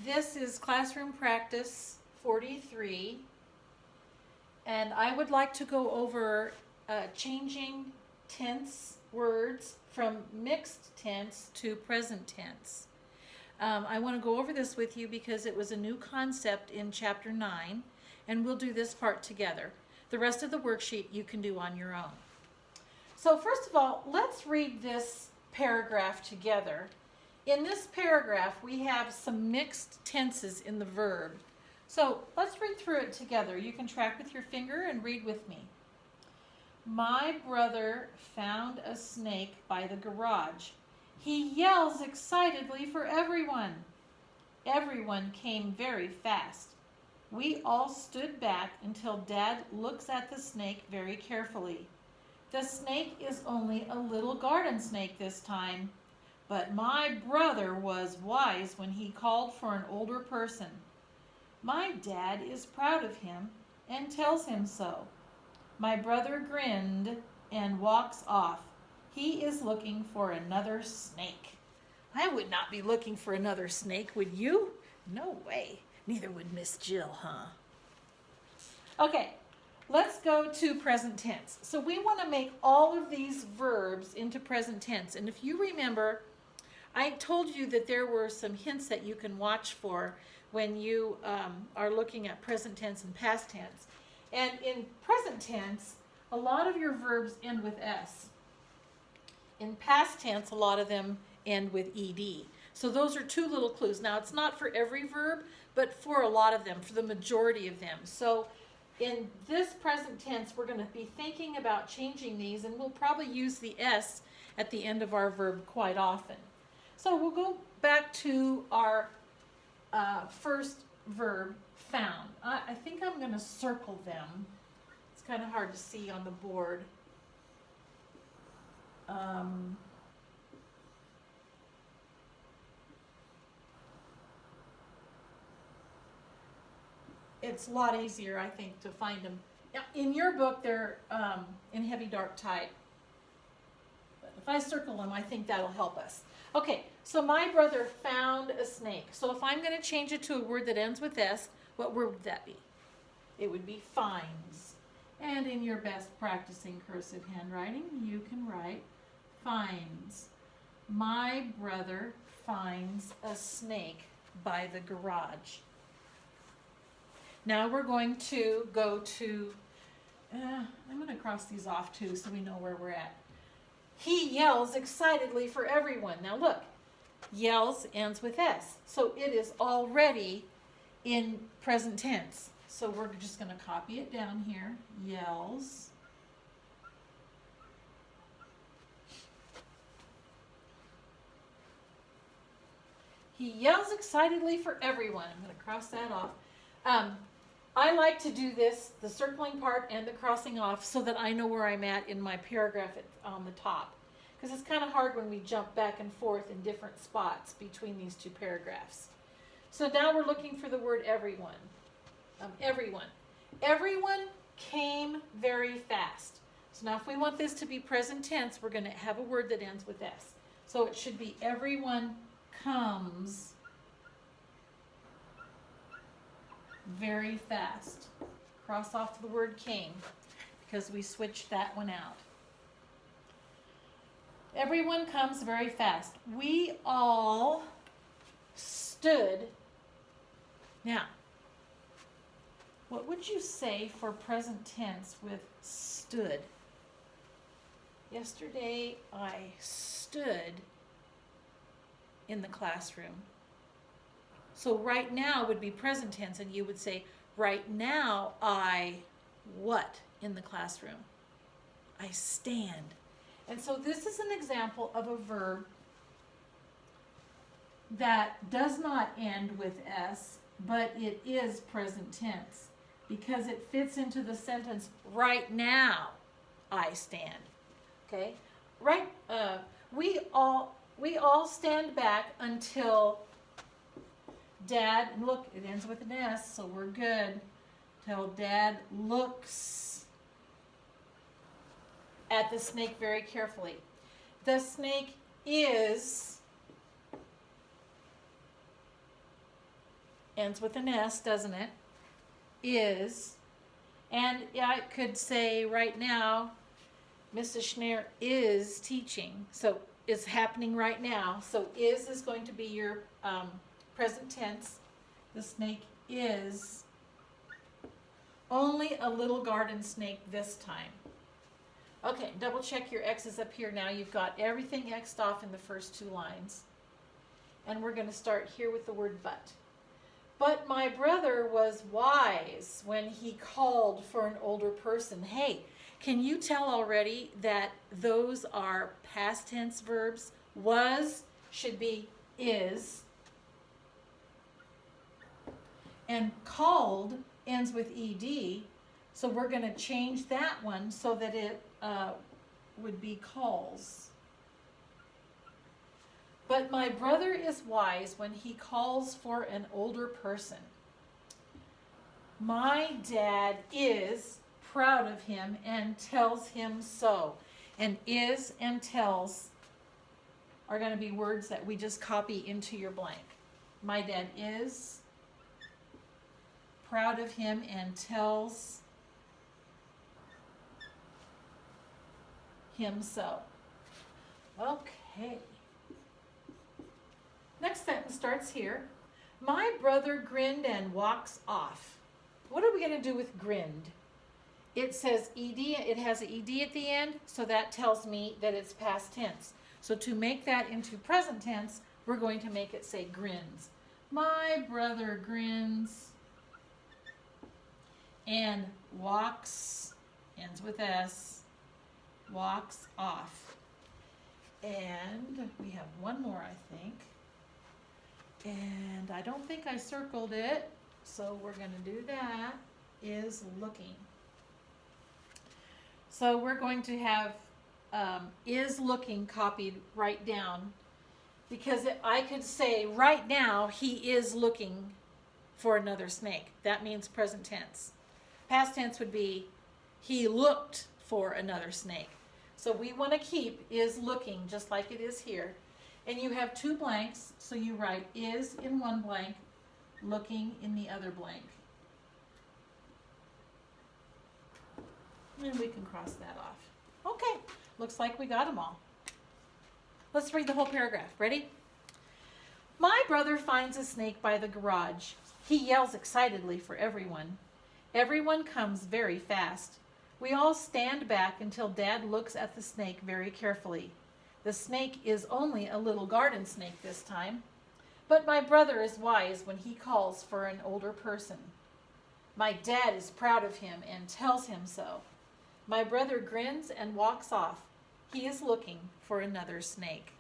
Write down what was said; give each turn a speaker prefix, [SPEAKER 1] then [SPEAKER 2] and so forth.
[SPEAKER 1] This is classroom practice 43, and I would like to go over changing tense words from mixed tense to present tense. I want to go over this with you because it was a new concept in chapter 9, and we'll do this part together. The rest of the worksheet you can do on your own. So first of all, let's read this paragraph together. In this paragraph, we have some mixed tenses in the verb. So let's read through it together. You can track with your finger and read with me. My brother found a snake by the garage. He yells excitedly for everyone. Everyone came very fast. We all stood back until Dad looks at the snake very carefully. The snake is only a little garden snake this time, but my brother was wise when he called for an older person. My dad is proud of him and tells him so. My brother grinned and walks off. He is looking for another snake. I would not be looking for another snake, would you? No way. Neither would Miss Jill, huh? Okay, let's go to present tense. So we want to make all of these verbs into present tense. And if you remember, I told you that there were some hints that you can watch for when you are looking at present tense and past tense. And in present tense, a lot of your verbs end with S. In past tense, a lot of them end with ed. So those are two little clues. Now, it's not for every verb, but for a lot of them, for the majority of them. So in this present tense, we're going to be thinking about changing these, and we'll probably use the S at the end of our verb quite often. So we'll go back to our first verb, found. I think I'm going to circle them. It's kind of hard to see on the board. It's a lot easier, I think, to find them. In your book, they're in heavy dark type. But if I circle them, I think that'll help us. Okay, so my brother found a snake. So if I'm going to change it to a word that ends with S, what word would that be? It would be finds. And in your best practicing cursive handwriting, you can write finds. My brother finds a snake by the garage. Now we're going to go to, I'm going to cross these off too so we know where we're at. He yells excitedly for everyone. Now look, yells ends with S. So it is already in present tense. So we're just going to copy it down here. Yells. He yells excitedly for everyone. I'm going to cross that off. I like to do this, the circling part and the crossing off, so that I know where I'm at in my paragraph on the top. Because it's kind of hard when we jump back and forth in different spots between these two paragraphs. So now we're looking for the word everyone. Everyone. Everyone came very fast. So now if we want this to be present tense, we're going to have a word that ends with S. So it should be everyone comes very fast. Cross off the word came because we switched that one out. Everyone comes very fast. We all stood. Now, what would you say for present tense with stood? Yesterday I stood in the classroom. So right now would be present tense, and you would say, right now I what in the classroom? I stand. And so this is an example of a verb that does not end with S, but it is present tense because it fits into the sentence, right now I stand. Okay? Right? We all stand back until Dad, look, it ends with an S, so we're good. Till Dad looks at the snake very carefully. The snake is ends with an S, doesn't it? Is. And yeah, I could say right now, Mrs. Schneer is teaching. So it's happening right now. So is going to be your present tense. The snake is only a little garden snake this time. Okay, double check your X's up here now. You've got everything X'd off in the first 2 lines. And we're going to start here with the word but. But my brother was wise when he called for an older person. Hey, can you tell already that those are past tense verbs? Was should be is. And called ends with ed. So we're going to change that one so that it would be calls. But my brother is wise when he calls for an older person. My dad is proud of him and tells him so. And is and tells are going to be words that we just copy into your blank. My dad is proud of him and tells him so. Okay. Next sentence starts here. My brother grinned and walks off. What are we going to do with grinned? It says ed, it has an ed at the end, so that tells me that it's past tense. So to make that into present tense, we're going to make it say grins. My brother grins and walks, ends with S, walks off. And we have one more, I think. And I don't think I circled it, so we're going to do that, is looking. So we're going to have is looking copied right down, because I could say right now he is looking for another snake. That means present tense. Past tense would be he looked for another snake. So we want to keep is looking just like it is here. And you have 2 blanks, so you write is in one blank, looking in the other blank. And we can cross that off. Okay, looks like we got them all. Let's read the whole paragraph. Ready? My brother finds a snake by the garage. He yells excitedly for everyone. Everyone comes very fast. We all stand back until Dad looks at the snake very carefully. The snake is only a little garden snake this time. But my brother is wise when he calls for an older person. My dad is proud of him and tells him so. My brother grins and walks off. He is looking for another snake.